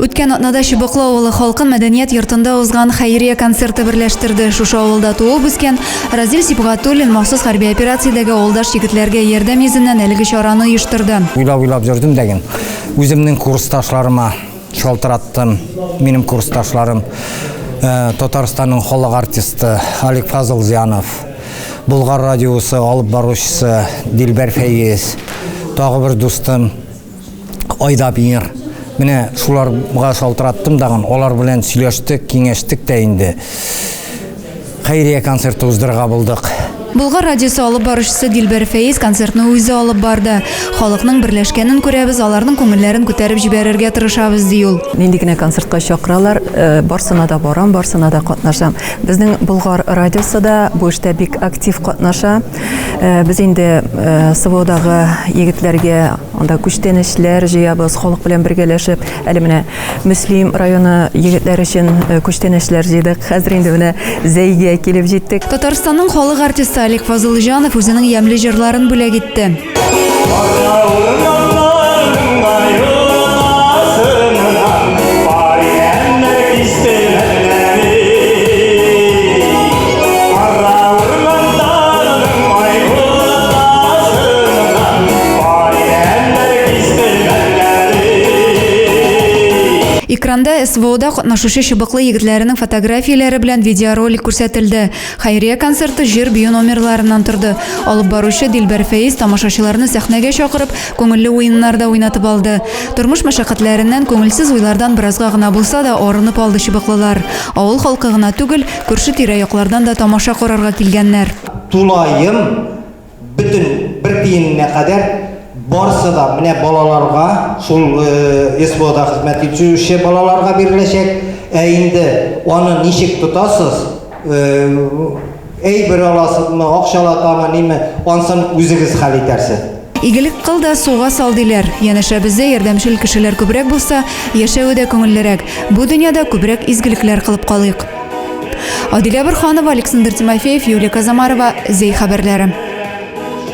Үткән атнада Чыбыклы авылы халкын мәдәният йортында узган хәйрия концерты берләштерде. Шушы авылда туып үскән Разил Сибгатуллин махсус хәрби операциядәге авылдаш егетләргә ярдәм йөзеннән әлеге чараны оештырды. Уйлап жүрдем дәген. Үземнең курсташларыма шалтыраттым. Минем курсташларым Татарстанның халык артисты Алик Фазыл Зиянов, Булгар радиосы алып баручысы Дилбәр Фәйез, тагы бер дустым Айдабир. Менә шуларга шалтыраттым даган, алар белән сөйләштек, киңәштек тә инде. Хәйрия концерты уздырырга булдык. Булгар радиосы алып баручысы Дилбәр Фәйез концертны үзе алып барды. Халыкның берләшкәнен күрәбез, аларның күңелләрен күтәреп җибәрергә тырышабыз ди ул. Нинди генә концертка чакыралар, барсына да барам, барсына да катнашам. Безнең Булгар радиосы да бу эштә бик актив катнаша. Без инде СВОдагы егетләргә анда күчтәнешләр җыябыз, халык белән бергәләшеп, әле менә Мөслим районы егетләр өчен күчтәнешләр җыйдык. Хәзер инде менә Зәйгә килеп җиттек. Татарстанның халык артисты Алик Фазыл Зиянов үзенең ямьле җырларын бүләк итте. Экранда СВОда катнашучы Чыбыклы егетләренең фотографияләре белән видеоролик күрсәтелде. Хәйрия концерты җыр бию номерларыннан торды. Алып баручы Дилбәр Фәйез тамашачыларны сәхнәгә чакырып, күңелле уеннарда уйнатып алды. Тормыш мәшәкатьләреннән, күңелсез уйлардан беразга гына булса да арынып алды чыбыклылар. Авыл халкы гына түгел, күрше тирә-яклардан да тамаша карарга килгәннәр. Тулайым бүтән бер тиенне кадәр барсы да менә балаларга, шул СВОда хезмәт итүче балаларга биреләчәк. Инде аны ничек тотасыз? Бер аласызмы, акчалатамы, ниме? Ансын үзегез хәл итәрсез. Игелек кыл да суга сал диләр. Янәшәбездә ярдәмчел кешеләр күбрәк булса, яшәү дә күңеллерәк. Бу дөньяда күбрәк изгелекләр кылып калыйк. Адилә Борханова, Александр Тимофеев, Юлия Казамарова, Зей хәбәрләре.